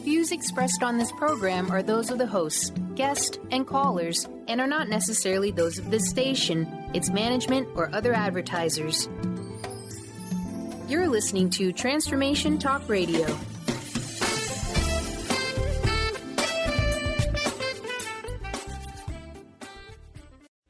views expressed on this program are those of the hosts, guests, and callers, and are not necessarily those of this station, its management, or other advertisers. You're listening to Transformation Talk Radio.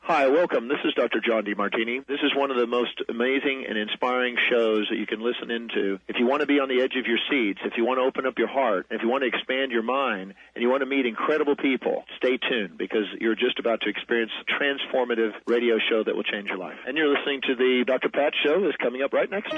Hi, welcome. This is Dr. John DeMartini. This is one of the most amazing and inspiring shows that you can listen into. If you want to be on the edge of your seats, if you want to open up your heart, if you want to expand your mind, and you want to meet incredible people, stay tuned because you're just about to experience a transformative radio show that will change your life. And you're listening to the Dr. Pat Show that's coming up right next.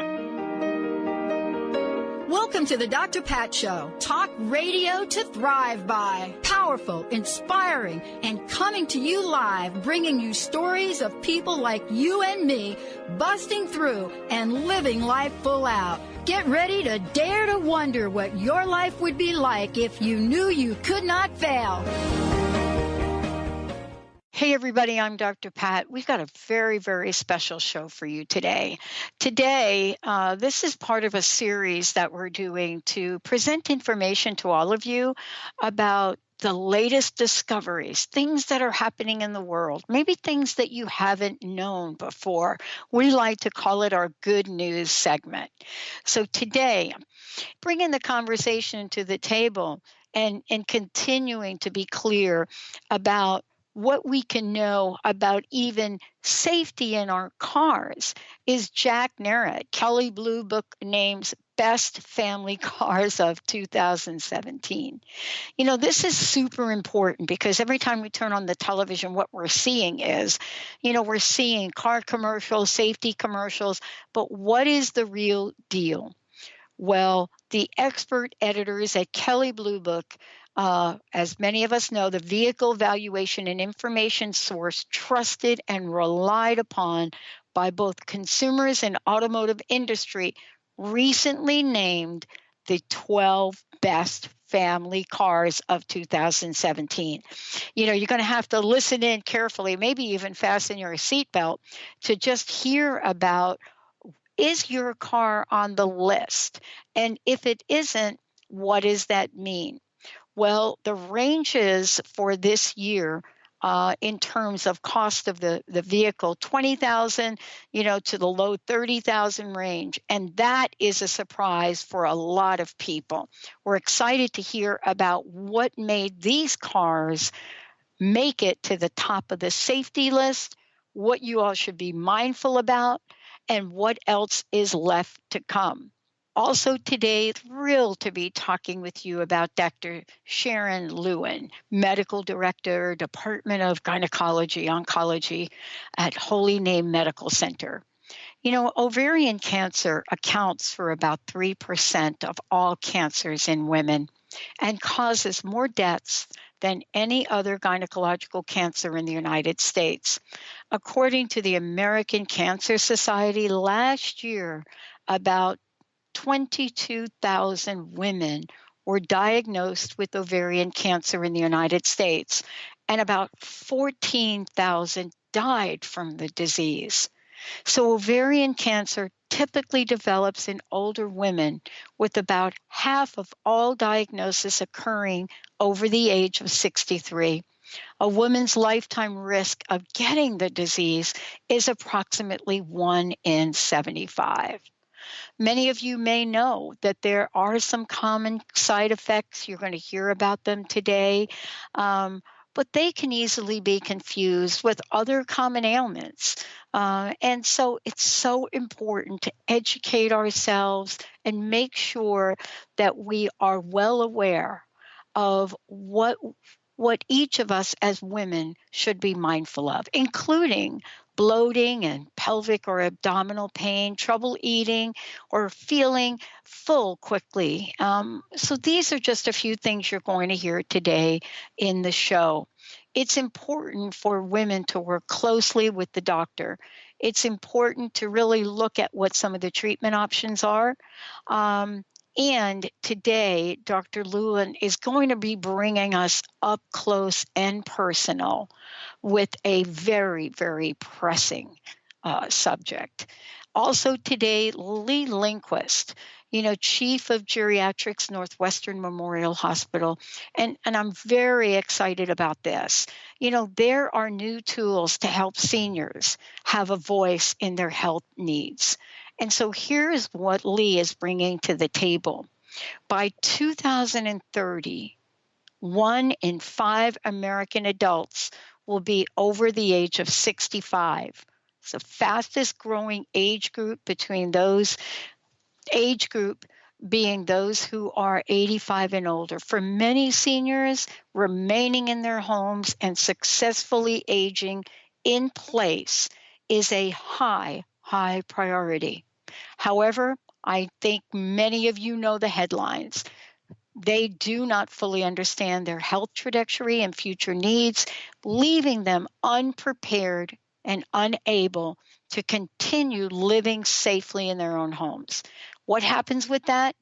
Welcome to the Dr. Pat Show. Talk radio to thrive by. Powerful, inspiring, and coming to you live, bringing you stories of people like you and me, busting through and living life full out. Get ready to dare to wonder what your life would be like if you knew you could not fail. Hey, everybody, I'm Dr. Pat. We've got a very, very special show for you today. Today, this is part of a series that we're doing to present information to all of you about the latest discoveries, things that are happening in the world, maybe things that you haven't known before. We like to call it our good news segment. So today, bringing the conversation to the table and continuing to be clear about what we can know about even safety in our cars is Jack Nerad. Kelley Blue Book names Best Family Cars of 2017. You know, this is super important because every time we turn on the television, what we're seeing is, we're seeing car commercials, safety commercials, but what is the real deal? Well, the expert editors at Kelley Blue Book, as many of us know, the vehicle valuation and information source trusted and relied upon by both consumers and automotive industry, recently named the 12 best family cars of 2017. You're going to have to listen in carefully, maybe even fasten your seatbelt to just hear about, is your car on the list? And if it isn't, what does that mean? Well, the ranges for this year in terms of cost of the vehicle, $20,000, to the low $30,000 range. And that is a surprise for a lot of people. We're excited to hear about what made these cars make it to the top of the safety list, what you all should be mindful about, and what else is left to come. Also today, thrilled to be talking with you about Dr. Sharyn Lewin, Medical Director, Department of Gynecology, Oncology at Holy Name Medical Center. Ovarian cancer accounts for about 3% of all cancers in women and causes more deaths than any other gynecological cancer in the United States. According to the American Cancer Society, last year, about 22,000 women were diagnosed with ovarian cancer in the United States, and about 14,000 died from the disease. So ovarian cancer typically develops in older women, with about half of all diagnoses occurring over the age of 63. A woman's lifetime risk of getting the disease is approximately 1 in 75. Many of you may know that there are some common side effects. You're going to hear about them today, but they can easily be confused with other common ailments. And so it's so important to educate ourselves and make sure that we are well aware of what each of us as women should be mindful of, including bloating and pelvic or abdominal pain, trouble eating, or feeling full quickly. So these are just a few things you're going to hear today in the show. It's important for women to work closely with the doctor. It's important to really look at what some of the treatment options are. And today, Dr. Lewin is going to be bringing us up close and personal with a very, very pressing subject. Also today, Lindquist. Chief of Geriatrics, Northwestern Memorial Hospital. And I'm very excited about this. There are new tools to help seniors have a voice in their health needs. And so here's what Lee is bringing to the table. By 2030, 1 in 5 American adults will be over the age of 65. It's the fastest growing age group being those who are 85 and older. For many seniors, remaining in their homes and successfully aging in place is a high priority. However, I think many of you know the headlines. They do not fully understand their health trajectory and future needs, leaving them unprepared and unable to continue living safely in their own homes. What happens with that?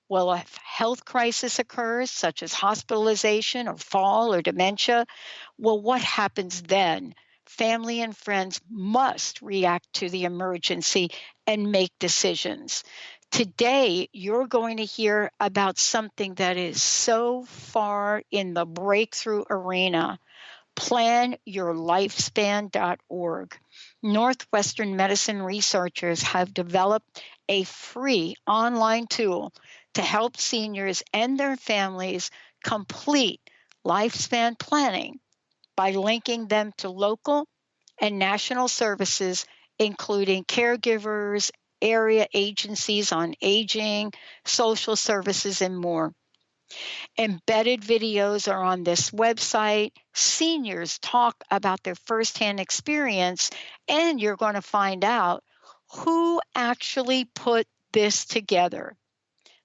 Well, if health crisis occurs, such as hospitalization or fall or dementia, well, what happens then? Family and friends must react to the emergency and make decisions. Today, you're going to hear about something that is so far in the breakthrough arena. PlanYourLifespan.org. Northwestern Medicine researchers have developed a free online tool to help seniors and their families complete lifespan planning by linking them to local and national services, including caregivers, area agencies on aging, social services, and more. Embedded videos are on this website. Seniors talk about their firsthand experience, and you're going to find out who actually put this together.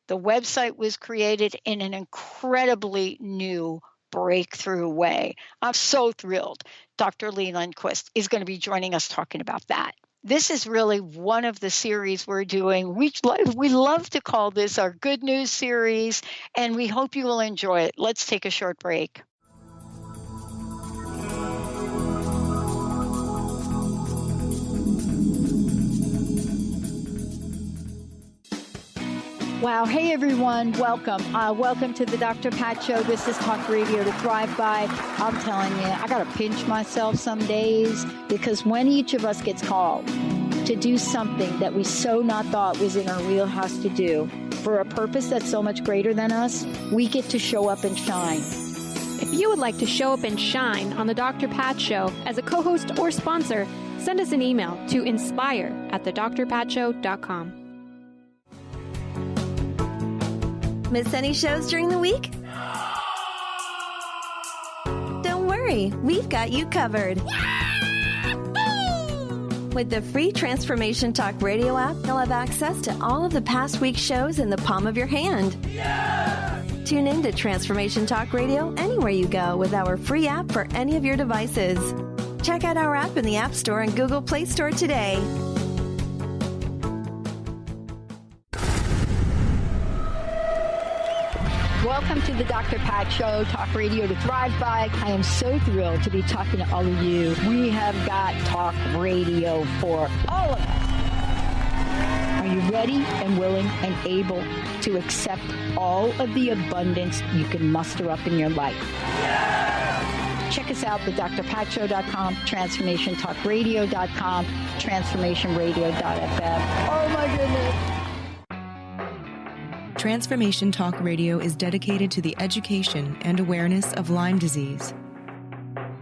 The website was created in an incredibly new breakthrough way. I'm so thrilled. Dr. Lee Lindquist is going to be joining us talking about that. This is really one of the series we're doing. We love to call this our Good News series, and we hope you will enjoy it. Let's take a short break. Wow. Hey, everyone. Welcome. Welcome to the Dr. Pat Show. This is Talk Radio to Thrive By. I'm telling you, I got to pinch myself some days, because when each of us gets called to do something that we so not thought was in our wheelhouse to do for a purpose that's so much greater than us, we get to show up and shine. If you would like to show up and shine on the Dr. Pat Show as a co-host or sponsor, send us an email to inspire@thedrpatshow.com. Miss any shows during the week? Don't worry, we've got you covered. With the free Transformation Talk Radio app, you'll have access to all of the past week's shows in the palm of your hand. Tune in to Transformation Talk Radio anywhere you go with our free app for any of your devices. Check out our app in the App Store and Google Play Store today. Welcome to the Dr. Pat Show, Talk Radio to Thrive By. I am so thrilled to be talking to all of you. We have got talk radio for all of us. Are you ready and willing and able to accept all of the abundance you can muster up in your life? Check us out at drpatshow.com, transformationtalkradio.com, transformationradio.fm. Oh my goodness. Transformation Talk Radio is dedicated to the education and awareness of Lyme disease.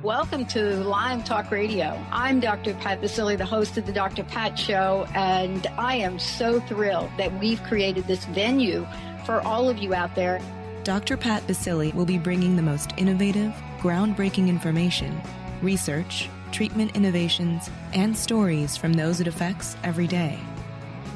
Welcome to Lyme Talk Radio. I'm Dr. Pat Basile, the host of the Dr. Pat Show, and I am so thrilled that we've created this venue for all of you out there. Dr. Pat Basile will be bringing the most innovative, groundbreaking information, research, treatment innovations, and stories from those it affects every day.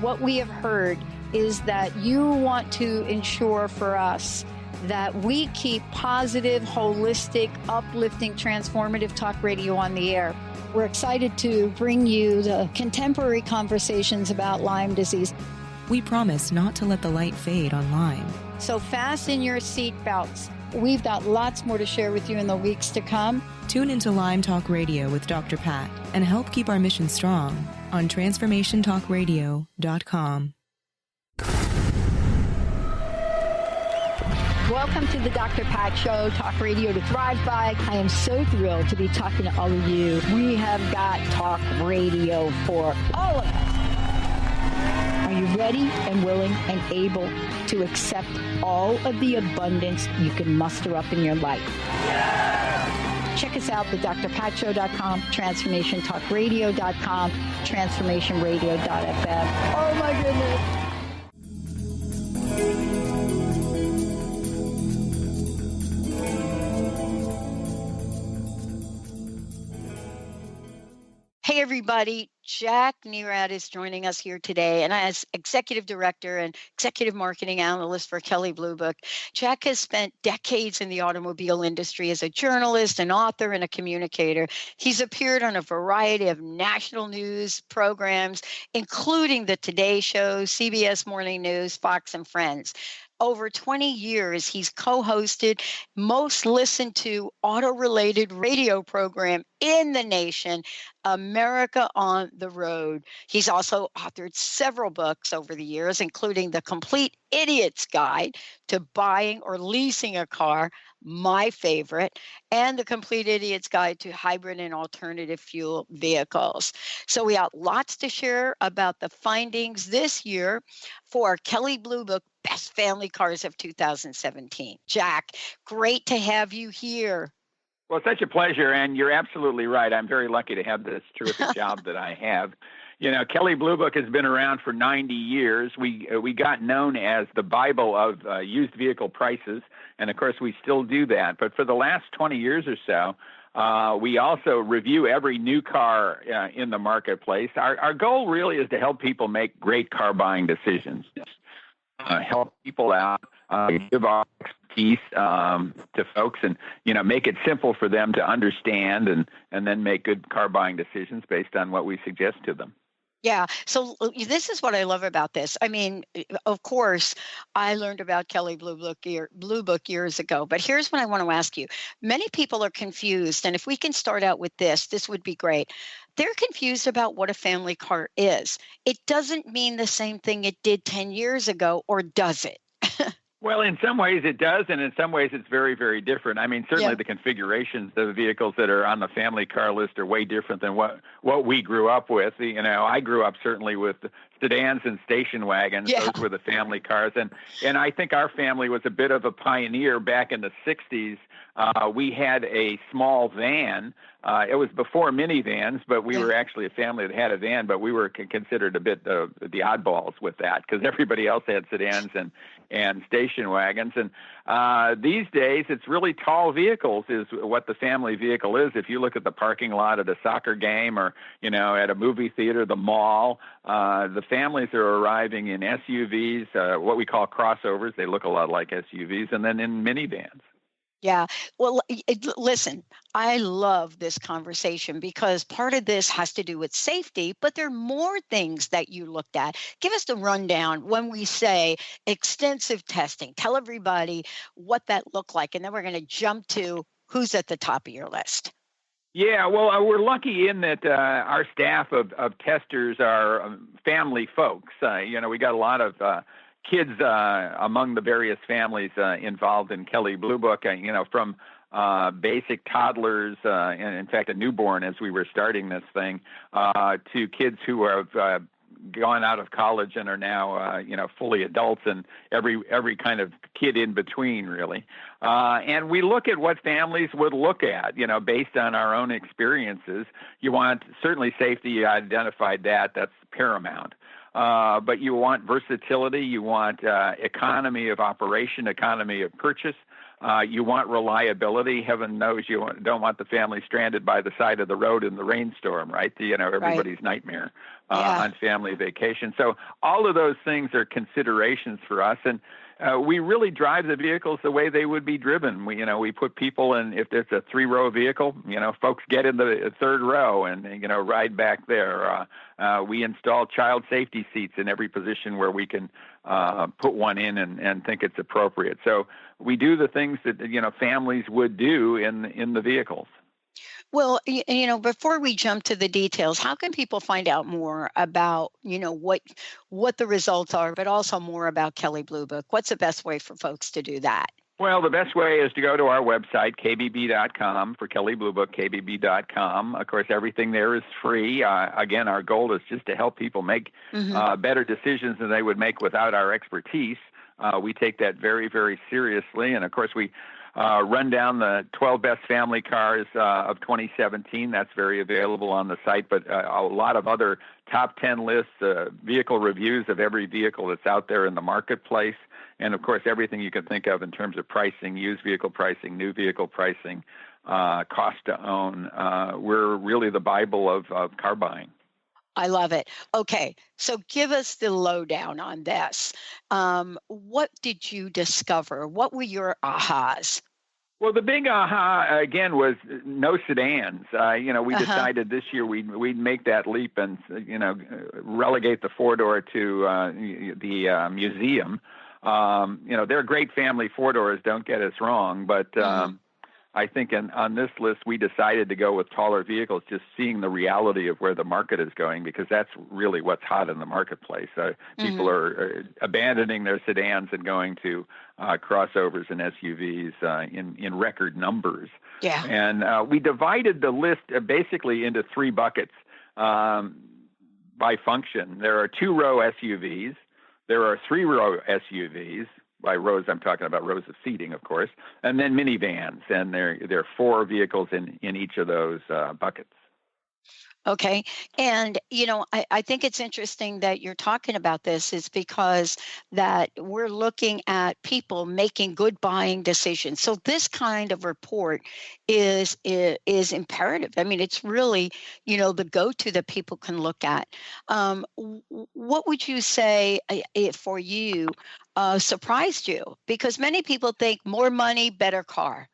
What we have heard is that you want to ensure for us that we keep positive, holistic, uplifting, transformative talk radio on the air. We're excited to bring you the contemporary conversations about Lyme disease. We promise not to let the light fade on Lyme. So fasten your seat belts. We've got lots more to share with you in the weeks to come. Tune into Lyme Talk Radio with Dr. Pat and help keep our mission strong on TransformationTalkRadio.com. Welcome to the Dr. Pat Show, Talk Radio to Thrive By. I am so thrilled to be talking to all of you. We have got talk radio for all of us. Are you ready and willing and able to accept all of the abundance you can muster up in your life? Yeah! Check us out, thedrpatshow.com, transformationtalkradio.com, transformationradio.fm. Oh my goodness. Hey, everybody. Jack Nerad is joining us here today. And as executive director and executive marketing analyst for Kelley Blue Book, Jack has spent decades in the automobile industry as a journalist, an author, and a communicator. He's appeared on a variety of national news programs, including the Today Show, CBS Morning News, Fox and Friends. Over 20 years, he's co-hosted most listened to auto-related radio program in the nation, America on the Road. He's also authored several books over the years, including The Complete Idiot's Guide to Buying or Leasing a Car, my favorite, and The Complete Idiot's Guide to Hybrid and Alternative Fuel Vehicles. So we have lots to share about the findings this year for Kelley Blue Book Best Family Cars of 2017. Jack, great to have you here. Well, it's such a pleasure, and you're absolutely right. I'm very lucky to have this terrific job that I have. You know, Kelley Blue Book has been around for 90 years. We got known as the Bible of used vehicle prices, and of course we still do that. But for the last 20 years or so, we also review every new car in the marketplace. Our goal really is to help people make great car buying decisions, help people out, give our expertise to folks, and make it simple for them to understand, and then make good car buying decisions based on what we suggest to them. Yeah. So this is what I love about this. I mean, of course, I learned about Kelley Blue Book years ago, but here's what I want to ask you. Many people are confused, and if we can start out with this would be great. They're confused about what a family car is. It doesn't mean the same thing it did 10 years ago, or does it? Well, in some ways it does, and in some ways it's very, very different. I mean, certainly the configurations of the vehicles that are on the family car list are way different than what we grew up with. I grew up certainly with sedans and station wagons. Yeah. Those were the family cars. And I think our family was a bit of a pioneer back in the 60s. We had a small van. It was before minivans, but we were actually a family that had a van, but we were considered a bit the oddballs with that because everybody else had sedans and station wagons. And these days, it's really tall vehicles is what the family vehicle is. If you look at the parking lot at a soccer game or, at a movie theater, the mall, the families are arriving in SUVs, what we call crossovers. They look a lot like SUVs, and then in minivans. Yeah. Well, listen, I love this conversation because part of this has to do with safety, but there are more things that you looked at. Give us the rundown when we say extensive testing. Tell everybody what that looked like, and then we're going to jump to who's at the top of your list. Yeah, well, we're lucky in that our staff of testers are family folks. We got a lot of kids among the various families involved in Kelley Blue Book, from basic toddlers, and in fact a newborn as we were starting this thing, to kids who have gone out of college and are now, fully adults, and every kind of kid in between, really. And we look at what families would look at, based on our own experiences. You want certainly safety. You identified that. That's paramount. But you want versatility, you want economy of operation, economy of purchase, you want reliability. Heaven knows you don't want the family stranded by the side of the road in the rainstorm, right? Everybody's nightmare on family vacation. So all of those things are considerations for us, and we really drive the vehicles the way they would be driven. We put people in, if it's a 3-row vehicle, folks get in the 3rd row and, ride back there. We install child safety seats in every position where we can put one in and think it's appropriate. So we do the things that, families would do in the vehicles. Well, before we jump to the details, how can people find out more about, what the results are, but also more about Kelley Blue Book? What's the best way for folks to do that? Well, the best way is to go to our website, kbb.com, for Kelley Blue Book, kbb.com. Of course, everything there is free. Again, our goal is just to help people make better decisions than they would make without our expertise. We take that very, very seriously. And, of course, we run down the 12 best family cars of 2017. That's very available on the site. But a lot of other top 10 lists, vehicle reviews of every vehicle that's out there in the marketplace. And, of course, everything you can think of in terms of pricing, used vehicle pricing, new vehicle pricing, cost to own. We're really the Bible of car buying. I love it. Okay, so give us the lowdown on this. What did you discover? What were your ahas? Well, the big aha, again, was no sedans. We decided this year we'd make that leap and, relegate the four-door to the museum. They're great family four-doors, don't get us wrong, but I think on this list we decided to go with taller vehicles, just seeing the reality of where the market is going, because that's really what's hot in the marketplace. People are abandoning their sedans and going to crossovers and SUVs in record numbers. Yeah. And we divided the list basically into three buckets by function. There are two-row SUVs. There are three-row SUVs. By rows, I'm talking about rows of seating, of course, and then minivans. And there are four vehicles in each of those buckets. Okay. And, I think it's interesting that you're talking about this is because that we're looking at people making good buying decisions. So this kind of report is imperative. I mean, it's really, the go-to that people can look at. What would you say for you surprised you? Because many people think more money, better car.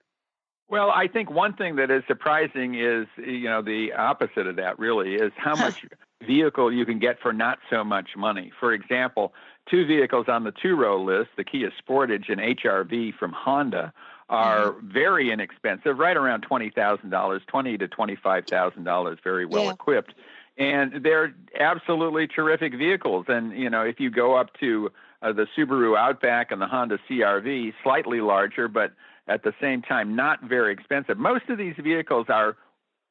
Well, I think one thing that is surprising is, the opposite of that really is how much vehicle you can get for not so much money. For example, two vehicles on the two-row list, the Kia Sportage and HR-V from Honda, are very inexpensive, right around $20,000, $20,000 to $25,000, very well equipped. And they're absolutely terrific vehicles. And, if you go up to the Subaru Outback and the Honda CR-V, slightly larger, but at the same time, not very expensive. Most of these vehicles are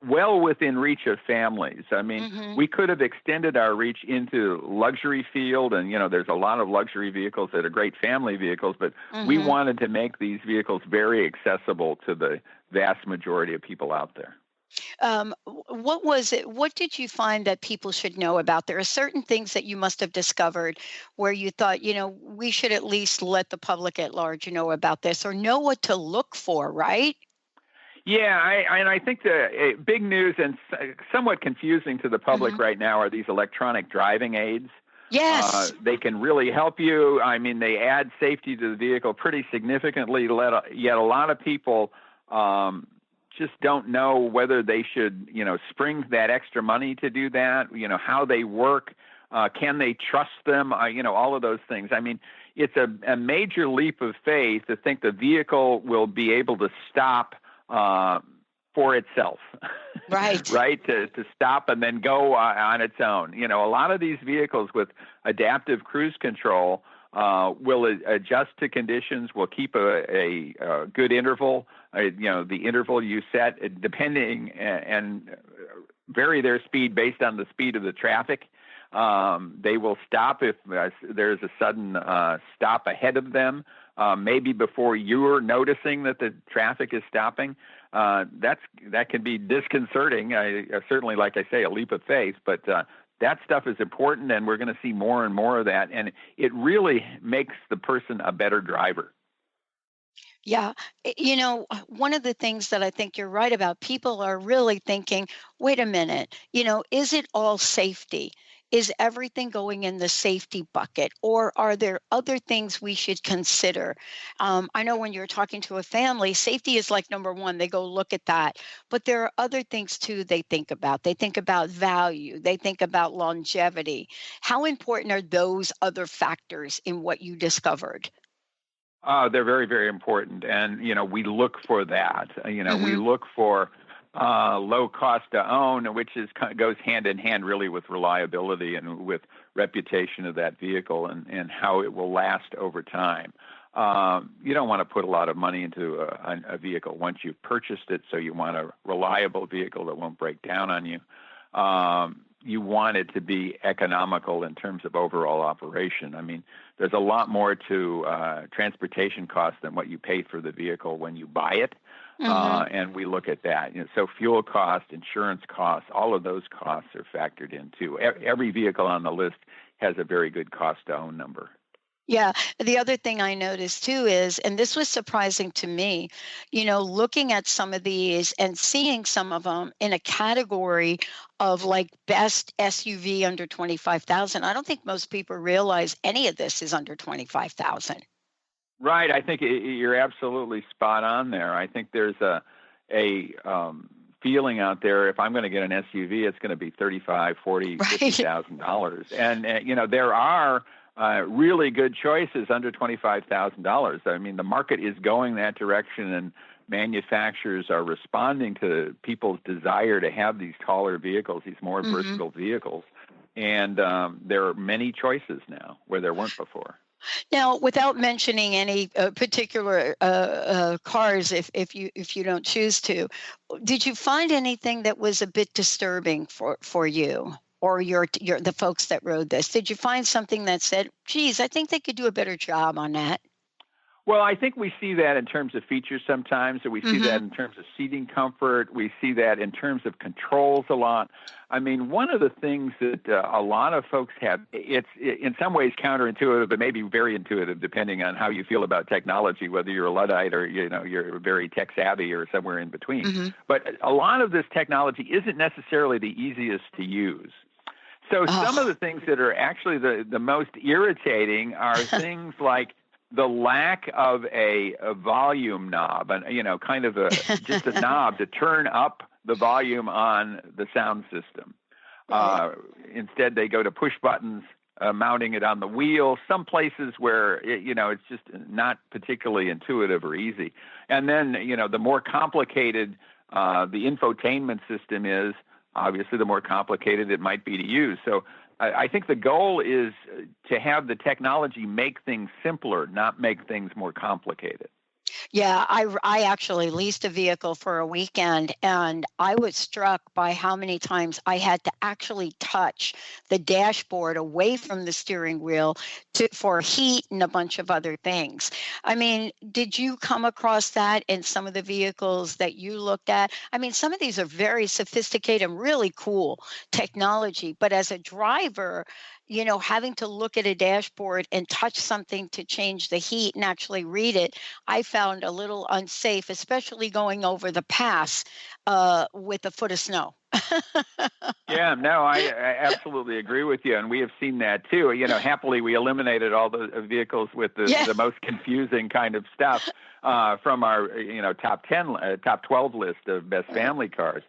well within reach of families. I mean, we could have extended our reach into luxury field, and, there's a lot of luxury vehicles that are great family vehicles, but we wanted to make these vehicles very accessible to the vast majority of people out there. What was it? What did you find that people should know about? There are certain things that you must have discovered where you thought, we should at least let the public at large know about this or know what to look for, right? Yeah, I think the big news and somewhat confusing to the public right now are these electronic driving aids. Yes. They can really help you. I mean, they add safety to the vehicle pretty significantly, yet a lot of people just don't know whether they should, spring that extra money to do that, how they work, can they trust them, all of those things. I mean, it's a major leap of faith to think the vehicle will be able to stop for itself, right? Right, to stop and then go on its own. A lot of these vehicles with adaptive cruise control will adjust to conditions, will keep a good interval, the interval you set, depending and vary their speed based on the speed of the traffic. They will stop if there's a sudden stop ahead of them, maybe before you're noticing that the traffic is stopping. That can be disconcerting. Certainly, like I say, a leap of faith, but that stuff is important, and we're going to see more and more of that. And it really makes the person a better driver. Yeah. One of the things that I think you're right about, people are really thinking, wait a minute, is it all safety? Is everything going in the safety bucket, or are there other things we should consider? I know when you're talking to a family, safety is like number one. They go look at that. But there are other things, too, they think about. They think about value. They think about longevity. How important are those other factors in what you discovered? They're very, very important. And, we look for that. We look for low cost to own, which goes hand in hand really with reliability and with reputation of that vehicle and how it will last over time. You don't want to put a lot of money into a vehicle once you've purchased it, so you want a reliable vehicle that won't break down on you. You want it to be economical in terms of overall operation. I mean, there's a lot more to transportation costs than what you pay for the vehicle when you buy it. And we look at that. So fuel costs, insurance costs, all of those costs are factored in too. Every vehicle on the list has a very good cost to own number. Yeah. The other thing I noticed too is, and this was surprising to me, looking at some of these and seeing some of them in a category of like best SUV under 25,000. I don't think most people realize any of this is under 25,000. Right. I think you're absolutely spot on there. I think there's a feeling out there, if I'm going to get an SUV, it's going to be $35,000, $40,000, $50,000. And there are really good choices under $25,000. I mean, the market is going that direction, and manufacturers are responding to people's desire to have these taller vehicles, these more versatile vehicles. And there are many choices now where there weren't before. Now, without mentioning any particular cars, if you don't choose to, did you find anything that was a bit disturbing for you or the folks that rode this? Did you find something that said, geez, I think they could do a better job on that? Well, I think we see that in terms of features sometimes, or we see that in terms of seating comfort. We see that in terms of controls a lot. I mean, one of the things that a lot of folks have, it's in some ways counterintuitive, but maybe very intuitive, depending on how you feel about technology, whether you're a Luddite or, you're very tech savvy or somewhere in between. But a lot of this technology isn't necessarily the easiest to use. So some of the things that are actually the most irritating are things like the lack of a volume knob, and kind of just a knob to turn up the volume on the sound system. Instead, they go to push buttons, mounting it on the wheel. Some places where it's just not particularly intuitive or easy. And then the more complicated the infotainment system is, obviously the more complicated it might be to use. So I think the goal is to have the technology make things simpler, not make things more complicated. Yeah, I actually leased a vehicle for a weekend, and I was struck by how many times I had to actually touch the dashboard away from the steering wheel for heat and a bunch of other things. I mean, did you come across that in some of the vehicles that you looked at? I mean, some of these are very sophisticated and really cool technology, but as a driver, having to look at a dashboard and touch something to change the heat and actually read it, I found a little unsafe, especially going over the pass with a foot of snow. Yeah, no, I absolutely agree with you. And we have seen that too. Happily, we eliminated all the vehicles with the most confusing kind of stuff from our, top 12 list of best family cars.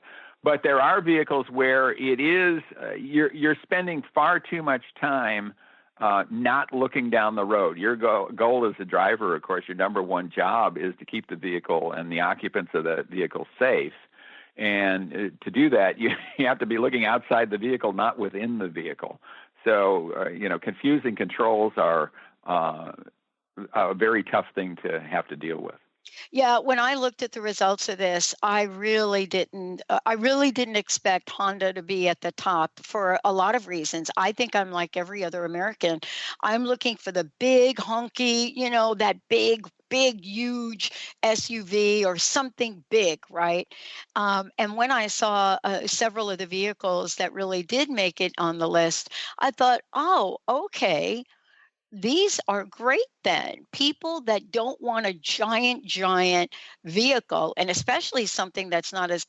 But there are vehicles where it is you're spending far too much time not looking down the road. Your goal as a driver, of course, your number one job is to keep the vehicle and the occupants of the vehicle safe. And to do that, you have to be looking outside the vehicle, not within the vehicle. So, confusing controls are a very tough thing to have to deal with. Yeah, when I looked at the results of this, I really didn't expect Honda to be at the top for a lot of reasons. I think I'm like every other American. I'm looking for the big hunky, that big, huge SUV or something big, right? And when I saw several of the vehicles that really did make it on the list, I thought, oh, okay. These are great then. People that don't want a giant vehicle, and especially something that's not as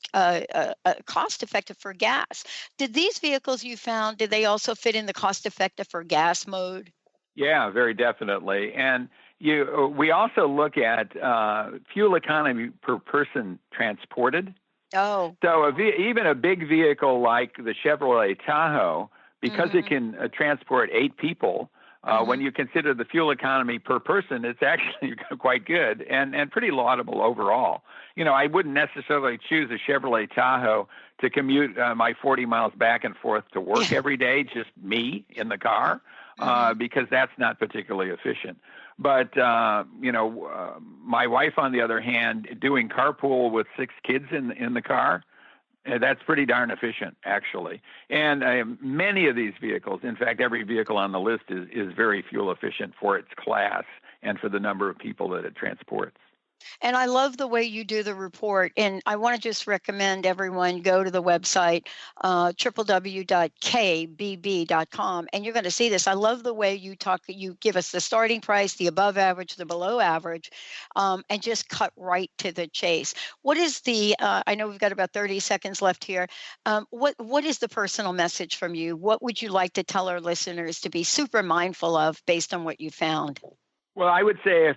cost effective for gas. Did these vehicles you found, did they also fit in the cost effective for gas mode? Yeah, very definitely. And we also look at fuel economy per person transported. Oh. So even a big vehicle like the Chevrolet Tahoe, because it can transport 8 people, when you consider the fuel economy per person, it's actually quite good and pretty laudable overall. I wouldn't necessarily choose a Chevrolet Tahoe to commute my 40 miles back and forth to work every day, just me in the car. because that's not particularly efficient. But, my wife, on the other hand, doing carpool with 6 kids in the car, that's pretty darn efficient, actually. And many of these vehicles, in fact, every vehicle on the list is very fuel efficient for its class and for the number of people that it transports. And I love the way you do the report. And I want to just recommend everyone go to the website, www.kbb.com, and you're going to see this. I love the way you give us the starting price, the above average, the below average, and just cut right to the chase. What is I know we've got about 30 seconds left here. What is the personal message from you? What would you like to tell our listeners to be super mindful of based on what you found? Well, I would say if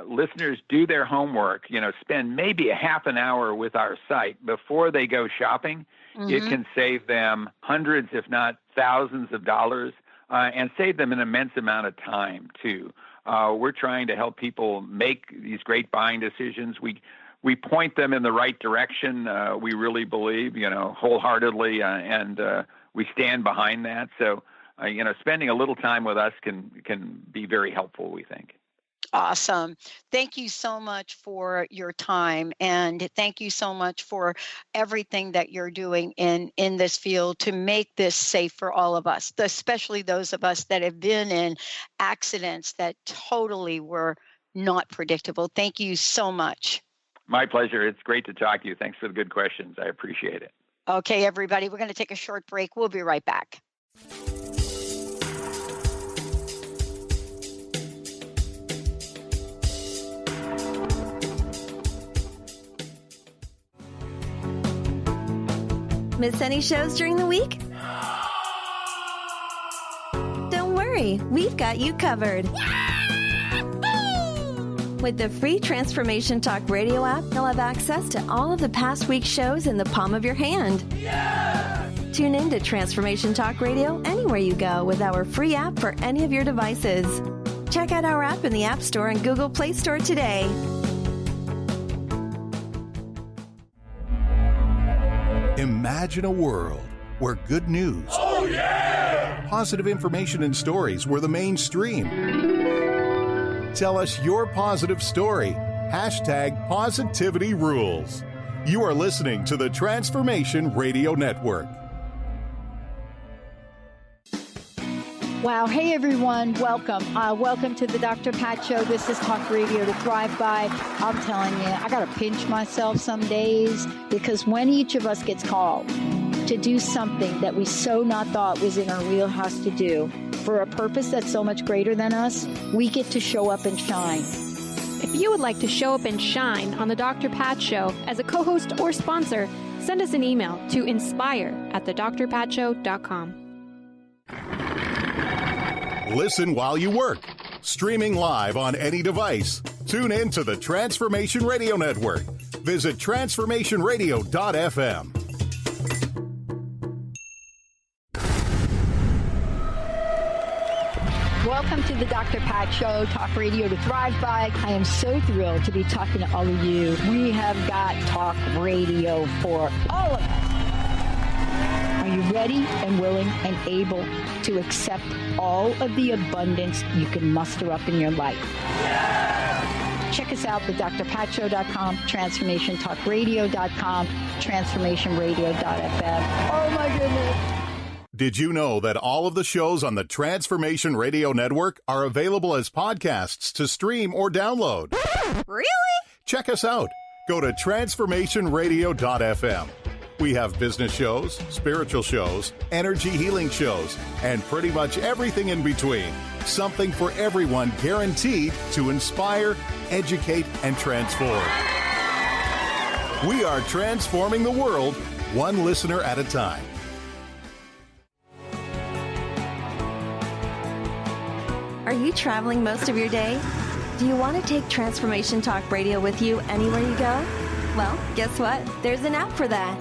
listeners do their homework, spend maybe a half an hour with our site before they go shopping, it can save them hundreds, if not thousands of dollars, and save them an immense amount of time, too. We're trying to help people make these great buying decisions. We point them in the right direction, we really believe, wholeheartedly, and we stand behind that. So, spending a little time with us can be very helpful, we think. Awesome. Thank you so much for your time, and thank you so much for everything that you're doing in this field to make this safe for all of us, especially those of us that have been in accidents that totally were not predictable. Thank you so much. My pleasure. It's great to talk to you. Thanks for the good questions. I appreciate it. Okay, everybody, we're going to take a short break. We'll be right back. Miss any shows during the week? Don't worry, we've got you covered. With the free Transformation Talk radio app, you'll have access to all of the past week's shows in the palm of your hand. Tune in to Transformation Talk Radio anywhere you go with our free app for any of your devices. Check out our app in the App Store and Google Play Store today. Imagine a world where good news, positive information and stories were the mainstream. Tell us your positive story. #Positivity Rules. You are listening to the Transformation Radio Network. Wow. Hey, everyone. Welcome. Welcome to the Dr. Pat Show. This is Talk Radio to Thrive By. I'm telling you, I got to pinch myself some days because when each of us gets called to do something that we so not thought was in our wheelhouse to do for a purpose that's so much greater than us, we get to show up and shine. If you would like to show up and shine on the Dr. Pat Show as a co-host or sponsor, send us an email to inspire@thedrpatshow.com. Listen while you work. Streaming live on any device. Tune in to the Transformation Radio Network. Visit transformationradio.fm. Welcome to the Dr. Pat Show, Talk Radio to Thrive By. I am so thrilled to be talking to all of you. We have got talk radio for all of us. Are you ready and willing and able to accept all of the abundance you can muster up in your life? Check us out at drpatshow.com, transformationtalkradio.com, transformationradio.fm. Oh my goodness. Did you know that all of the shows on the Transformation Radio Network are available as podcasts to stream or download? Really? Check us out. Go to transformationradio.fm. We have business shows, spiritual shows, energy healing shows, and pretty much everything in between. Something for everyone, guaranteed to inspire, educate, and transform. We are transforming the world, one listener at a time. Are you traveling most of your day? Do you want to take Transformation Talk Radio with you anywhere you go? Well, guess what? There's an app for that.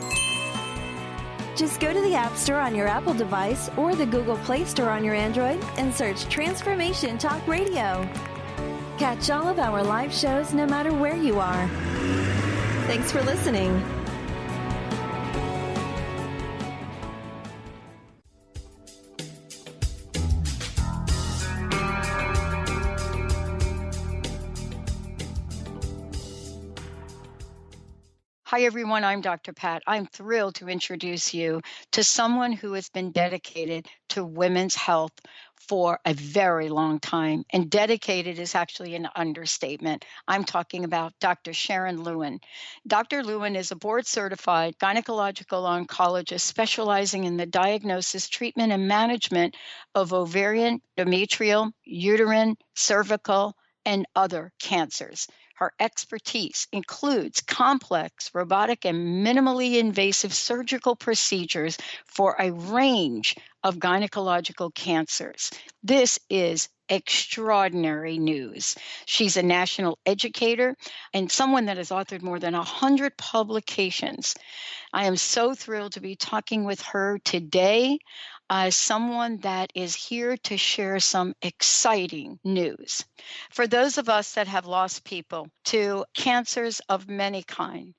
Just go to the App Store on your Apple device or the Google Play Store on your Android and search Transformation Talk Radio. Catch all of our live shows no matter where you are. Thanks for listening. Hi, everyone. I'm Dr. Pat. I'm thrilled to introduce you to someone who has been dedicated to women's health for a very long time. And dedicated is actually an understatement. I'm talking about Dr. Sharyn Lewin. Dr. Lewin is a board-certified gynecological oncologist specializing in the diagnosis, treatment, and management of ovarian, endometrial, uterine, cervical, and other cancers. Her expertise includes complex, robotic, and minimally invasive surgical procedures for a range of gynecological cancers. This is extraordinary news. She's a national educator and someone that has authored more than 100 publications. I am so thrilled to be talking with her today as someone that is here to share some exciting news. For those of us that have lost people to cancers of many kinds,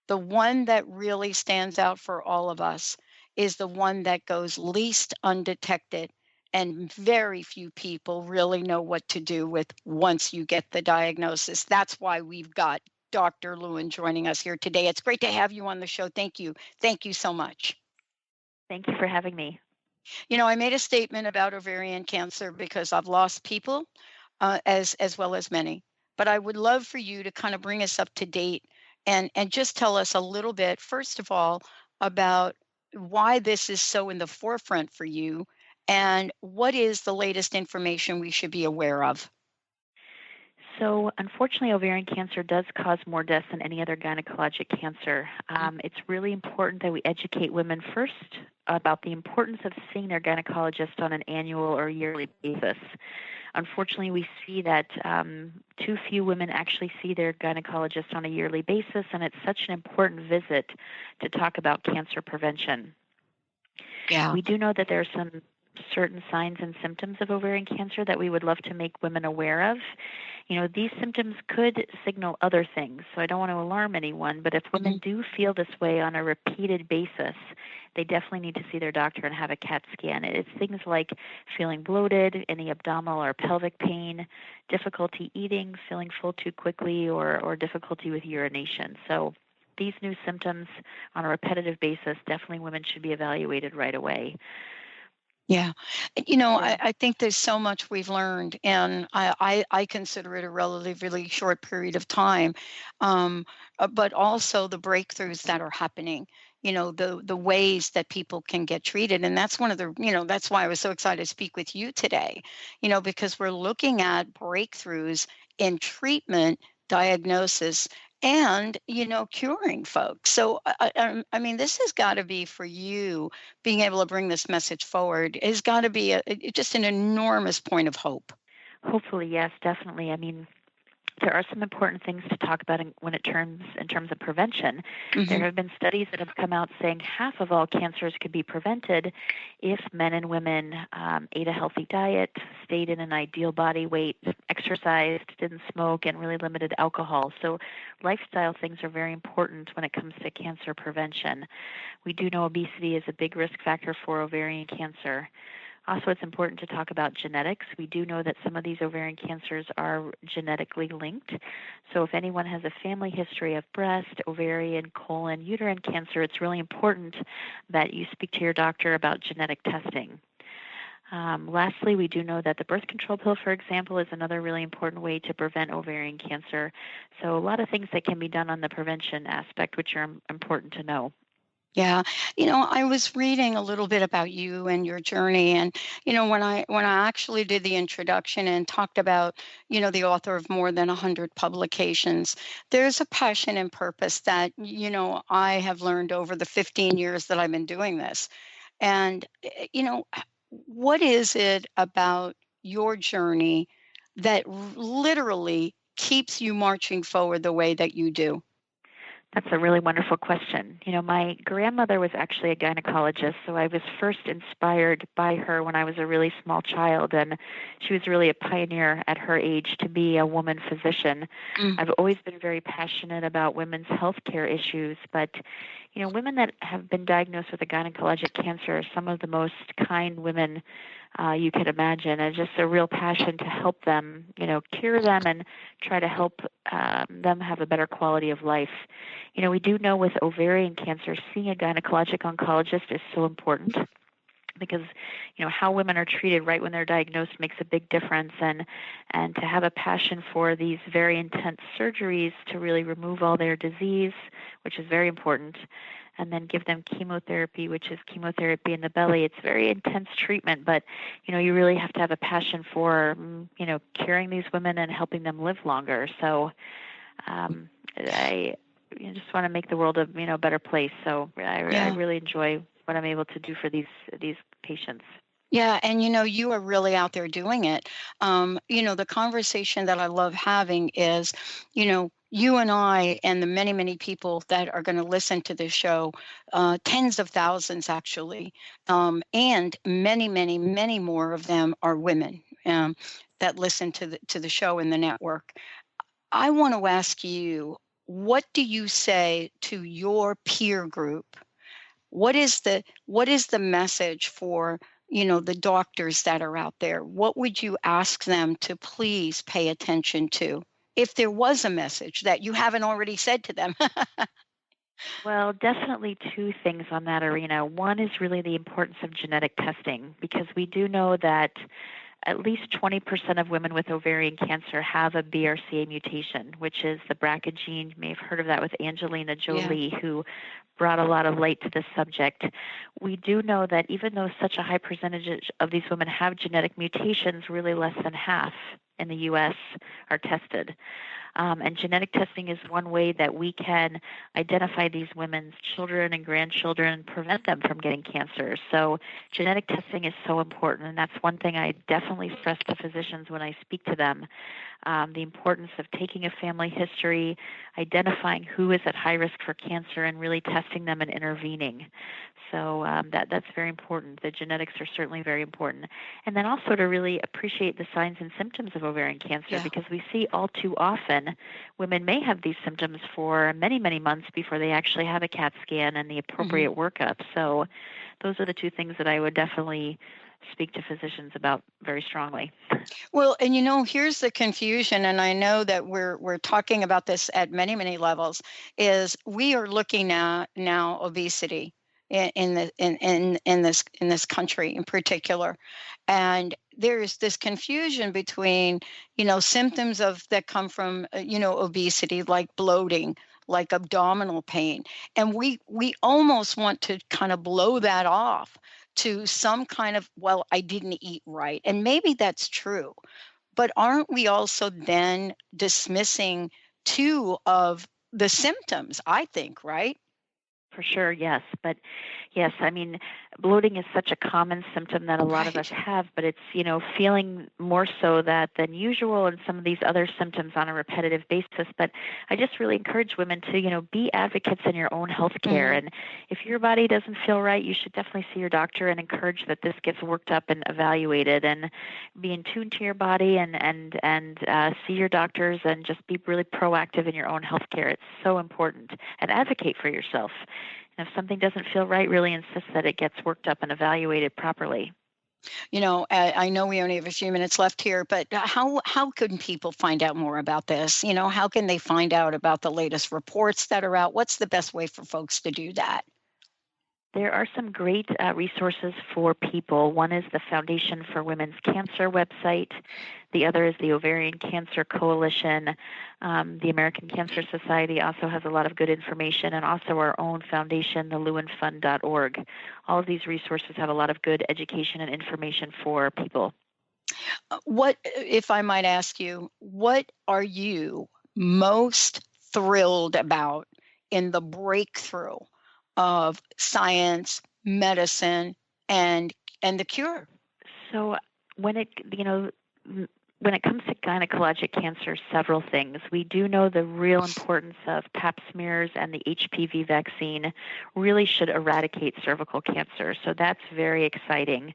the one that really stands out for all of us is the one that goes least undetected, and very few people really know what to do with once you get the diagnosis. That's why we've got Dr. Lewin joining us here today. It's great to have you on the show. Thank you. Thank you so much. Thank you for having me. You know, I made a statement about ovarian cancer because I've lost people as well as many. But I would love for you to kind of bring us up to date and just tell us a little bit, first of all, about why this is so in the forefront for you and what is the latest information we should be aware of. So, unfortunately, ovarian cancer does cause more deaths than any other gynecologic cancer. It's really important that we educate women first about the importance of seeing their gynecologist on an annual or yearly basis. Unfortunately, we see that too few women actually see their gynecologist on a yearly basis, and it's such an important visit to talk about cancer prevention. Yeah. We do know that there are some certain signs and symptoms of ovarian cancer that we would love to make women aware of. You know, these symptoms could signal other things, so I don't want to alarm anyone, but if women do feel this way on a repeated basis, they definitely need to see their doctor and have a CAT scan. It's things like feeling bloated, any abdominal or pelvic pain, difficulty eating, feeling full too quickly, or difficulty with urination. So these new symptoms on a repetitive basis, definitely women should be evaluated right away. Yeah. You know, I think there's so much we've learned, and I consider it a relatively short period of time, but also the breakthroughs that are happening, you know, the ways that people can get treated. And that's one of the, you know, that's why I was so excited to speak with you today, you know, because we're looking at breakthroughs in treatment, diagnosis, and, you know, curing folks. So, I mean, this has got to be for you, being able to bring this message forward has got to be just an enormous point of hope. Hopefully, yes, definitely. I mean, there are some important things to talk about in terms of prevention. There have been studies that have come out saying half of all cancers could be prevented if men and women ate a healthy diet, stayed in an ideal body weight, exercised, didn't smoke, and really limited alcohol. So lifestyle things are very important when it comes to cancer prevention. We do know obesity is a big risk factor for ovarian cancer. Also, it's important to talk about genetics. We do know that some of these ovarian cancers are genetically linked. So if anyone has a family history of breast, ovarian, colon, uterine cancer, it's really important that you speak to your doctor about genetic testing. Lastly, we do know that the birth control pill, for example, is another really important way to prevent ovarian cancer. So a lot of things that can be done on the prevention aspect, which are important to know. Yeah. You know, I was reading a little bit about you and your journey. And, you know, when I actually did the introduction and talked about, you know, the author of more than 100 publications, there's a passion and purpose that, you know, I have learned over the 15 years that I've been doing this. And, you know, what is it about your journey that literally keeps you marching forward the way that you do? That's a really wonderful question. You know, my grandmother was actually a gynecologist, so I was first inspired by her when I was a really small child, and she was really a pioneer at her age to be a woman physician. I've always been very passionate about women's health care issues, but, you know, women that have been diagnosed with a gynecologic cancer are some of the most kind women you could imagine, and just a real passion to help them, you know, cure them and try to help them have a better quality of life. We do know with ovarian cancer, seeing a gynecologic oncologist is so important because, how women are treated right when they're diagnosed makes a big difference. And to have a passion for these very intense surgeries to really remove all their disease, which is very important, and then give them chemotherapy, which is chemotherapy in the belly. It's very intense treatment, but, you really have to have a passion for, curing these women and helping them live longer. So I just want to make the world a, better place. So I really enjoy what I'm able to do for these patients. Yeah, and you are really out there doing it. The conversation that I love having is, you and I and the many, many people that are going to listen to this show, tens of thousands actually, and many, many, many more of them are women that listen to the show in the network. I want to ask you, what do you say to your peer group? What is the message for the doctors that are out there? What would you ask them to please pay attention to, if there was a message that you haven't already said to them? Well, definitely two things on that arena. One is really the importance of genetic testing, because we do know that at least 20% of women with ovarian cancer have a BRCA mutation, which is the BRCA gene. You may have heard of that with Angelina Jolie, who brought a lot of light to this subject. We do know that even though such a high percentage of these women have genetic mutations, really less than half in the U.S. are tested. And genetic testing is one way that we can identify these women's children and grandchildren and prevent them from getting cancer. So genetic testing is so important, and that's one thing I definitely stress to physicians when I speak to them, the importance of taking a family history, identifying who is at high risk for cancer, and really testing them and intervening. So that's very important. The genetics are certainly very important. And then also to really appreciate the signs and symptoms of ovarian cancer, because we see all too often women may have these symptoms for many, many months before they actually have a CAT scan and the appropriate workup. So those are the two things that I would definitely speak to physicians about very strongly. Well, and here's the confusion, and I know that we're talking about this at many, many levels, is we are looking at now obesity in this country in particular, and there's this confusion between symptoms that come from obesity, like bloating, like abdominal pain, and we almost want to kind of blow that off to some kind of, well, I didn't eat right, and maybe that's true, but aren't we also then dismissing two of the symptoms? I think, right? For sure, yes. But yes, I mean, bloating is such a common symptom that a lot of us have, but it's, feeling more so than usual, and some of these other symptoms on a repetitive basis. But I just really encourage women to, be advocates in your own health care. And if your body doesn't feel right, you should definitely see your doctor and encourage that this gets worked up and evaluated, and be in tune to your body and see your doctors, and just be really proactive in your own health care. It's so important, and advocate for yourself. And if something doesn't feel right, really insist that it gets worked up and evaluated properly. I know we only have a few minutes left here, but how can people find out more about this? How can they find out about the latest reports that are out? What's the best way for folks to do that? There are some great resources for people. One is the Foundation for Women's Cancer website. The other is the Ovarian Cancer Coalition. The American Cancer Society also has a lot of good information, and also our own foundation, the LewinFund.org. All of these resources have a lot of good education and information for people. What, if I might ask you, what are you most thrilled about in the breakthrough of science, medicine, and the cure? So when it comes to gynecologic cancer, several things. We do know the real importance of pap smears, and the HPV vaccine really should eradicate cervical cancer. So that's very exciting.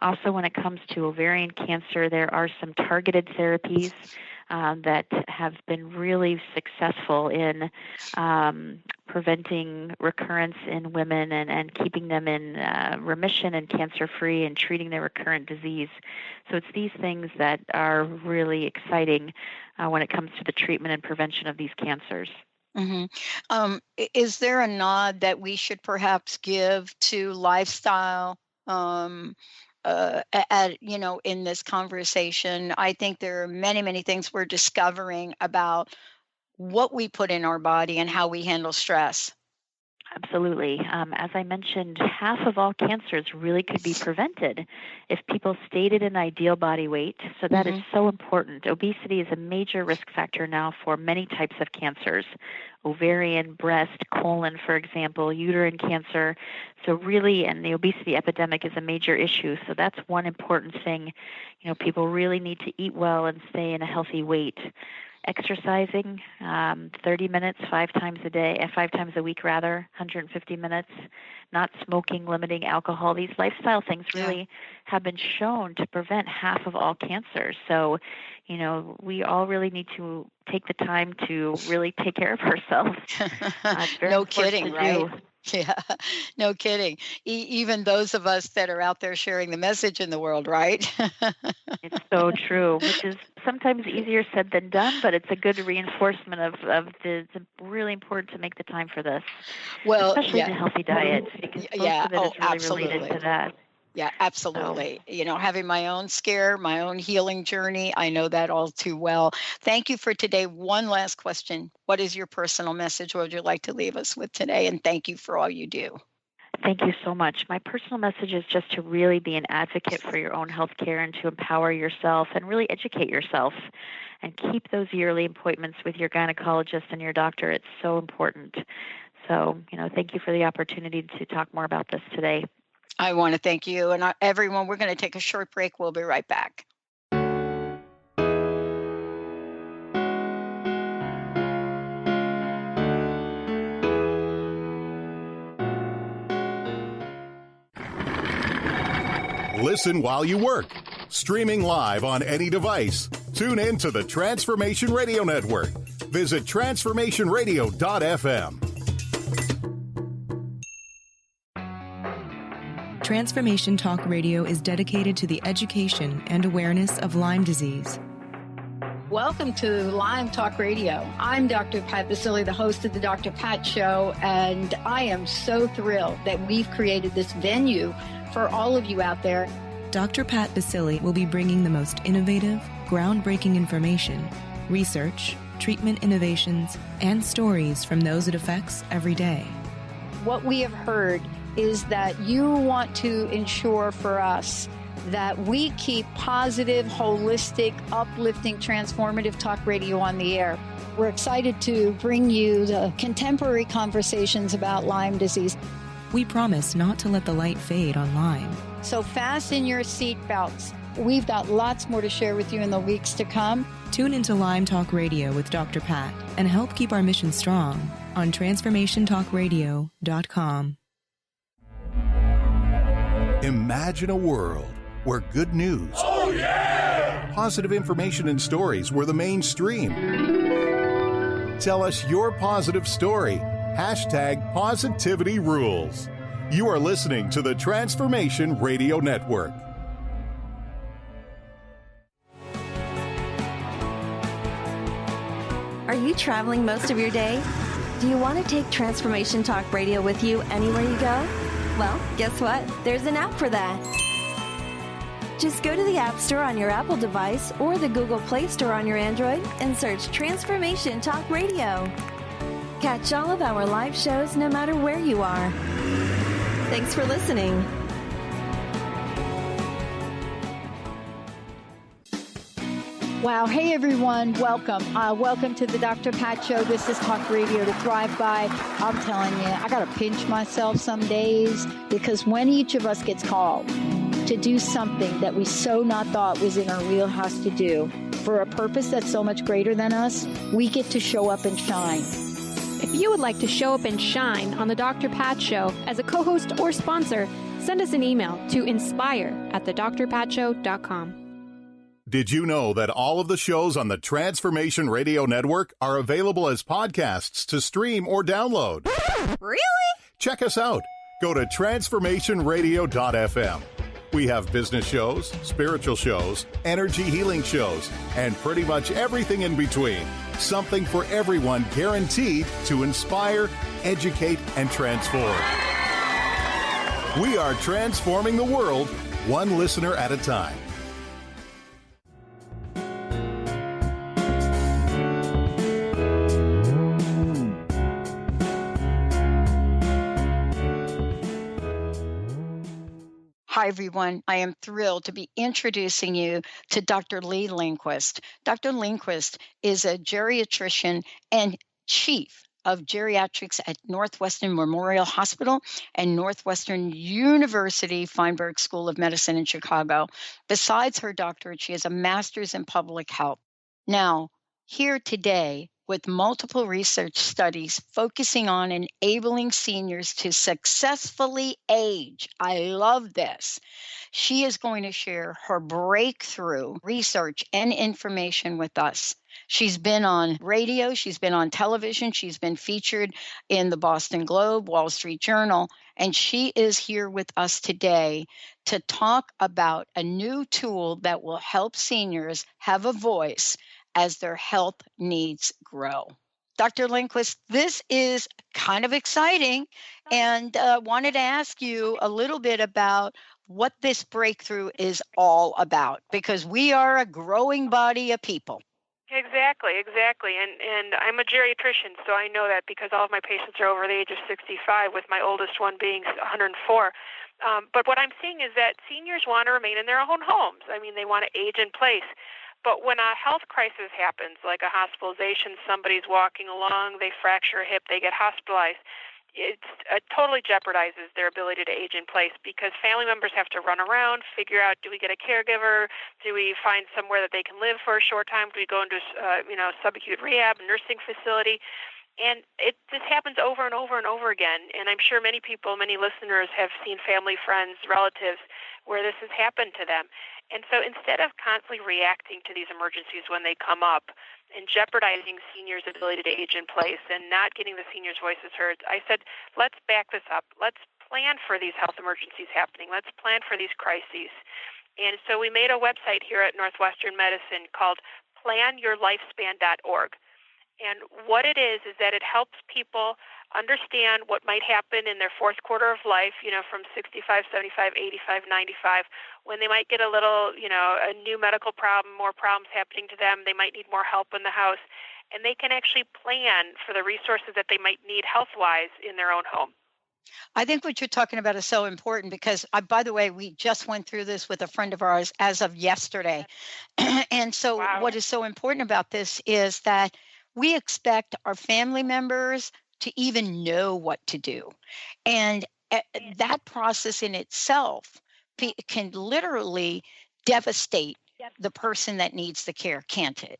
Also, when it comes to ovarian cancer, there are some targeted therapies that have been really successful in preventing recurrence in women, and keeping them in remission and cancer-free, and treating their recurrent disease. So it's these things that are really exciting when it comes to the treatment and prevention of these cancers. Mm-hmm. Is there a nod that we should perhaps give to lifestyle? In this conversation, I think there are many, many things we're discovering about what we put in our body and how we handle stress. Absolutely. As I mentioned, half of all cancers really could be prevented if people stayed at an ideal body weight. So that is so important. Obesity is a major risk factor now for many types of cancers: ovarian, breast, colon, for example, uterine cancer. So really, and the obesity epidemic is a major issue. So that's one important thing. People really need to eat well and stay in a healthy weight. Exercising 30 minutes 5 times a week, 150 minutes, not smoking, limiting alcohol. These lifestyle things really have been shown to prevent half of all cancers. So, we all really need to take the time to really take care of ourselves. It's very no kidding, right? do. Yeah, no kidding. Even those of us that are out there sharing the message in the world, right? It's so true, which is sometimes easier said than done, but it's a good reinforcement of it's really important to make the time for this. Well, especially the healthy diet, because most of it is really related to that. Yeah, absolutely. Having my own scare, my own healing journey, I know that all too well. Thank you for today. One last question. What is your personal message? What would you like to leave us with today? And thank you for all you do. Thank you so much. My personal message is just to really be an advocate for your own health care and to empower yourself and really educate yourself and keep those yearly appointments with your gynecologist and your doctor. It's so important. So, thank you for the opportunity to talk more about this today. I want to thank you. And everyone, we're going to take a short break. We'll be right back. Listen while you work. Streaming live on any device. Tune in to the Transformation Radio Network. Visit transformationradio.fm. Transformation Talk Radio is dedicated to the education and awareness of Lyme disease. Welcome to Lyme Talk Radio. I'm Dr. Pat Basile, the host of the Dr. Pat Show, and I am so thrilled that we've created this venue for all of you out there. Dr. Pat Basile will be bringing the most innovative, groundbreaking information, research, treatment innovations, and stories from those it affects every day. What we have heard is that you want to ensure for us that we keep positive, holistic, uplifting, transformative talk radio on the air. We're excited to bring you the contemporary conversations about Lyme disease. We promise not to let the light fade on Lyme. So fasten your seatbelts. We've got lots more to share with you in the weeks to come. Tune into Lyme Talk Radio with Dr. Pat and help keep our mission strong on transformationtalkradio.com. Imagine a world where good news, positive information and stories were the mainstream. Tell us your positive story. #Positivity Rules. You are listening to the Transformation Radio Network. Are you traveling most of your day? Do you want to take Transformation Talk Radio with you anywhere you go? Well, guess what? There's an app for that. Just go to the App Store on your Apple device or the Google Play Store on your Android and search Transformation Talk Radio. Catch all of our live shows no matter where you are. Thanks for listening. Wow. Hey, everyone. Welcome. Welcome to the Dr. Pat Show. This is Talk Radio to Thrive By. I'm telling you, I got to pinch myself some days because when each of us gets called to do something that we so not thought was in our wheelhouse to do for a purpose that's so much greater than us, we get to show up and shine. If you would like to show up and shine on the Dr. Pat Show as a co-host or sponsor, send us an email to inspire@thedrpatshow.com. Did you know that all of the shows on the Transformation Radio Network are available as podcasts to stream or download? Really? Check us out. Go to transformationradio.fm. We have business shows, spiritual shows, energy healing shows, and pretty much everything in between. Something for everyone, guaranteed to inspire, educate, and transform. We are transforming the world, one listener at a time. Hi, everyone. I am thrilled to be introducing you to Dr. Lee Lindquist. Dr. Lindquist is a geriatrician and chief of geriatrics at Northwestern Memorial Hospital and Northwestern University Feinberg School of Medicine in Chicago. Besides her doctorate, she has a master's in public health. Now, here today, with multiple research studies focusing on enabling seniors to successfully age. I love this. She is going to share her breakthrough research and information with us. She's been on radio, she's been on television, she's been featured in the Boston Globe, Wall Street Journal, and she is here with us today to talk about a new tool that will help seniors have a voice as their health needs grow. Dr. Lindquist, this is kind of exciting, and wanted to ask you a little bit about what this breakthrough is all about, because we are a growing body of people. Exactly. And I'm a geriatrician, so I know that because all of my patients are over the age of 65, with my oldest one being 104. But what I'm seeing is that seniors want to remain in their own homes. I mean, they want to age in place. But when a health crisis happens, like a hospitalization, somebody's walking along, they fracture a hip, they get hospitalized, it totally jeopardizes their ability to age in place, because family members have to run around, figure out, do we get a caregiver? Do we find somewhere that they can live for a short time? Do we go into subacute rehab, nursing facility? And this happens over and over and over again. And I'm sure many people, many listeners have seen family, friends, relatives where this has happened to them. And so instead of constantly reacting to these emergencies when they come up and jeopardizing seniors' ability to age in place and not getting the seniors' voices heard, I said, let's back this up. Let's plan for these health emergencies happening. Let's plan for these crises. And so we made a website here at Northwestern Medicine called planyourlifespan.org. And what it is that it helps people understand what might happen in their fourth quarter of life, from 65, 75, 85, 95, when they might get a little, a new medical problem, more problems happening to them. They might need more help in the house. And they can actually plan for the resources that they might need health-wise in their own home. I think what you're talking about is so important, because, by the way, we just went through this with a friend of ours as of yesterday. And so What is so important about this is that we expect our family members to even know what to do. And that process in itself can literally devastate the person that needs the care, can't it?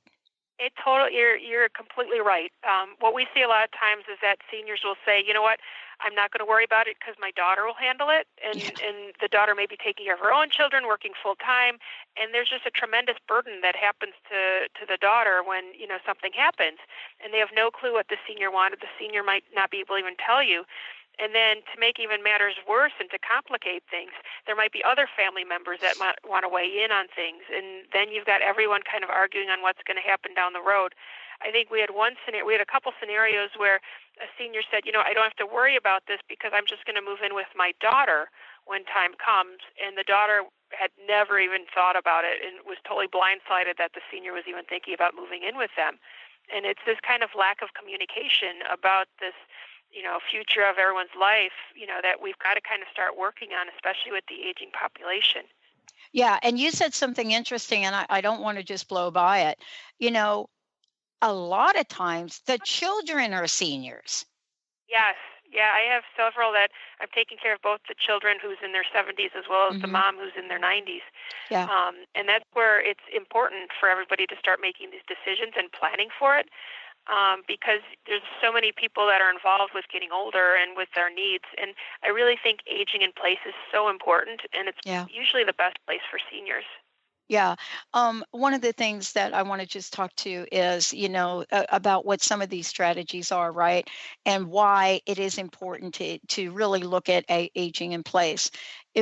You're completely right. What we see a lot of times is that seniors will say, you know what, I'm not going to worry about it because my daughter will handle it. And the daughter may be taking care of her own children, working full time. And there's just a tremendous burden that happens to the daughter when, something happens. And they have no clue what the senior wanted. The senior might not be able to even tell you. And then to make even matters worse and to complicate things, there might be other family members that might want to weigh in on things. And then you've got everyone kind of arguing on what's going to happen down the road. I think we had a couple scenarios where a senior said, I don't have to worry about this because I'm just going to move in with my daughter when time comes. And the daughter had never even thought about it and was totally blindsided that the senior was even thinking about moving in with them. And it's this kind of lack of communication about this, future of everyone's life, that we've got to kind of start working on, especially with the aging population. Yeah. And you said something interesting, and I don't want to just blow by it. A lot of times the children are seniors. Yes. Yeah, I have several that I'm taking care of, both the children who's in their 70s as well as the mom who's in their 90s. Yeah. And that's where it's important for everybody to start making these decisions and planning for it. Because there's so many people that are involved with getting older and with their needs. And I really think aging in place is so important, and it's usually the best place for seniors. Yeah. One of the things that I want to just talk to is, about what some of these strategies are, right? And why it is important to really look at aging in place.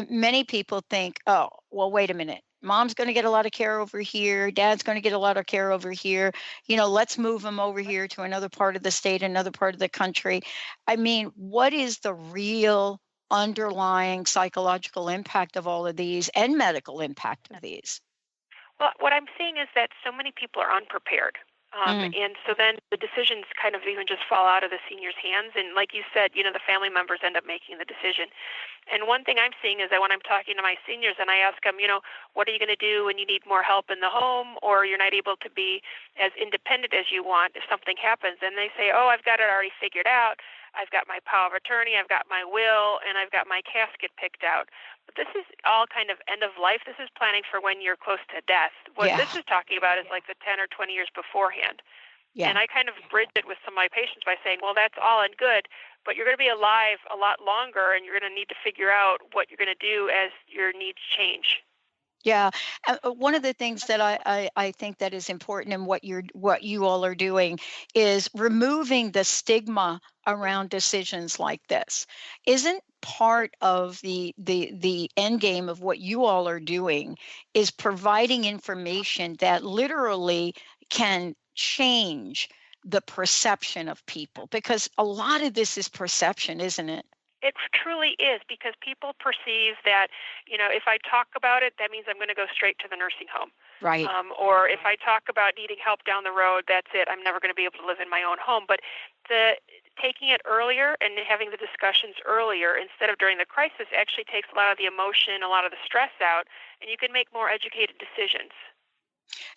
Many people think, oh, well, wait a minute. Mom's going to get a lot of care over here. Dad's going to get a lot of care over here. Let's move them over here to another part of the state, another part of the country. I mean, what is the real underlying psychological impact of all of these and medical impact of these? Well, what I'm seeing is that so many people are unprepared. And so then the decisions kind of even just fall out of the seniors' hands. And like you said, the family members end up making the decision. And one thing I'm seeing is that when I'm talking to my seniors and I ask them, what are you going to do when you need more help in the home or you're not able to be as independent as you want if something happens? And they say, oh, I've got it already figured out. I've got my power of attorney, I've got my will, and I've got my casket picked out. But this is all kind of end of life. This is planning for when you're close to death. What this is talking about is like the 10 or 20 years beforehand. Yeah. And I kind of bridge it with some of my patients by saying, well, that's all and good, but you're going to be alive a lot longer, and you're going to need to figure out what you're going to do as your needs change. Yeah, one of the things that I think that is important in what you all are doing is removing the stigma around decisions like this. Isn't part of the end game of what you all are doing is providing information that literally can change the perception of people? Because a lot of this is perception, isn't it? It truly is, because people perceive that, if I talk about it, that means I'm going to go straight to the nursing home. Right. Or if I talk about needing help down the road, that's it. I'm never going to be able to live in my own home. But taking it earlier and having the discussions earlier instead of during the crisis actually takes a lot of the emotion, a lot of the stress out, and you can make more educated decisions.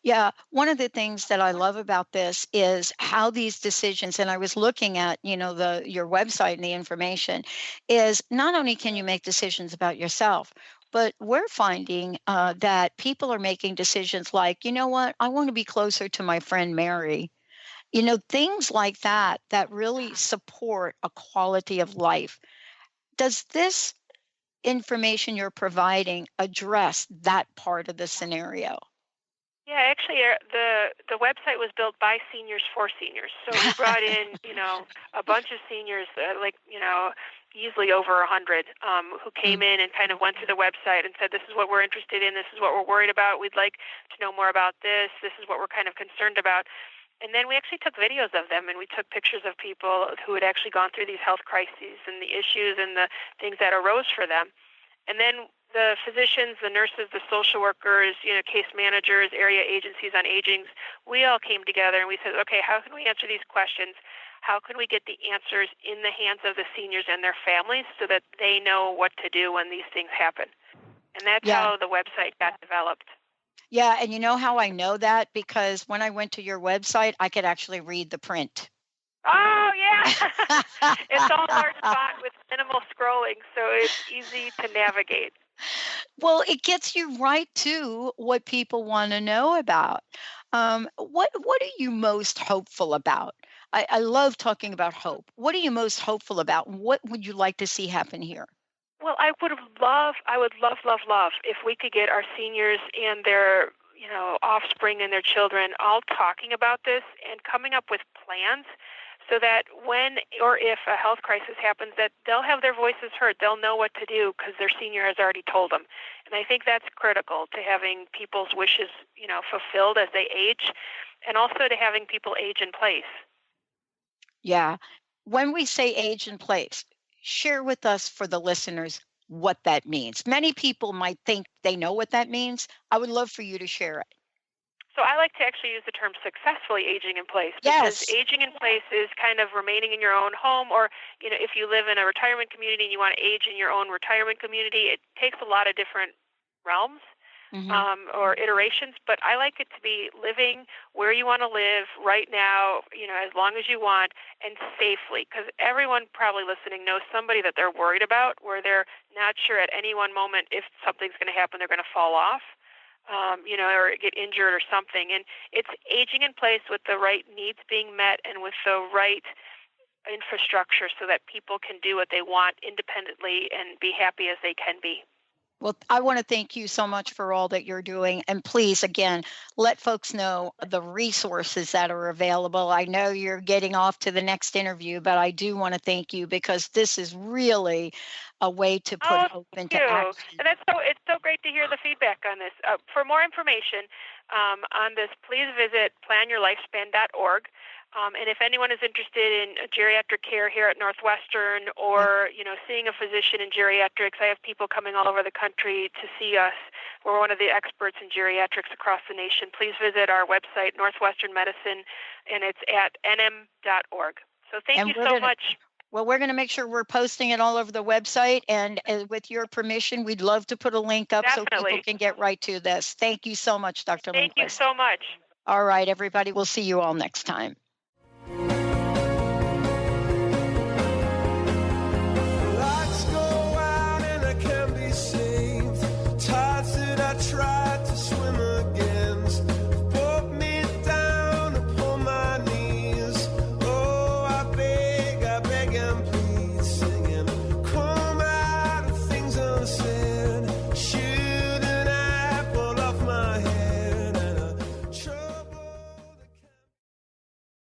Yeah, one of the things that I love about this is how these decisions, and I was looking at, your website and the information, is not only can you make decisions about yourself, but we're finding that people are making decisions like, you know what, I want to be closer to my friend Mary. Things like that really support a quality of life. Does this information you're providing address that part of the scenario? Yeah, actually, the website was built by seniors for seniors. So we brought in, a bunch of seniors, easily over 100, who came in and kind of went through the website and said, this is what we're interested in, this is what we're worried about, we'd like to know more about this is what we're kind of concerned about. And then we actually took videos of them, and we took pictures of people who had actually gone through these health crises and the issues and the things that arose for them. And then the physicians, the nurses, the social workers, case managers, area agencies on aging, we all came together and we said, okay, how can we answer these questions? How can we get the answers in the hands of the seniors and their families so that they know what to do when these things happen? And that's how the website got developed. Yeah, and you know how I know that? Because when I went to your website, I could actually read the print. Oh, yeah. It's all large font with minimal scrolling, so it's easy to navigate. Well, it gets you right to what people want to know about. What are you most hopeful about? I love talking about hope. What are you most hopeful about? What would you like to see happen here? Well, I would love if we could get our seniors and their, offspring and their children all talking about this and coming up with plans so that when or if a health crisis happens, that they'll have their voices heard. They'll know what to do because their senior has already told them. And I think that's critical to having people's wishes, fulfilled as they age, and also to having people age in place. Yeah. When we say age in place, share with us, for the listeners, what that means. Many people might think they know what that means. I would love for you to share it. So I like to actually use the term successfully aging in place, because aging in place is kind of remaining in your own home, or, if you live in a retirement community and you want to age in your own retirement community, it takes a lot of different realms or iterations, but I like it to be living where you want to live right now, as long as you want, and safely, because everyone probably listening knows somebody that they're worried about, where they're not sure at any one moment if something's going to happen, they're going to fall off. Or get injured or something. And it's aging in place with the right needs being met and with the right infrastructure so that people can do what they want independently and be happy as they can be. Well, I want to thank you so much for all that you're doing. And please, again, let folks know the resources that are available. I know you're getting off to the next interview, but I do want to thank you because this is really a way to put hope into action. And it's so great to hear the feedback on this. For more information on this, please visit planyourlifespan.org. And if anyone is interested in geriatric care here at Northwestern or, seeing a physician in geriatrics, I have people coming all over the country to see us. We're one of the experts in geriatrics across the nation. Please visit our website, Northwestern Medicine, and it's at nm.org. So thank you so much. Well, we're going to make sure we're posting it all over the website. And with your permission, we'd love to put a link up so people can get right to this. Thank you so much, Dr. Lindquist. Thank you so much. All right, everybody. We'll see you all next time.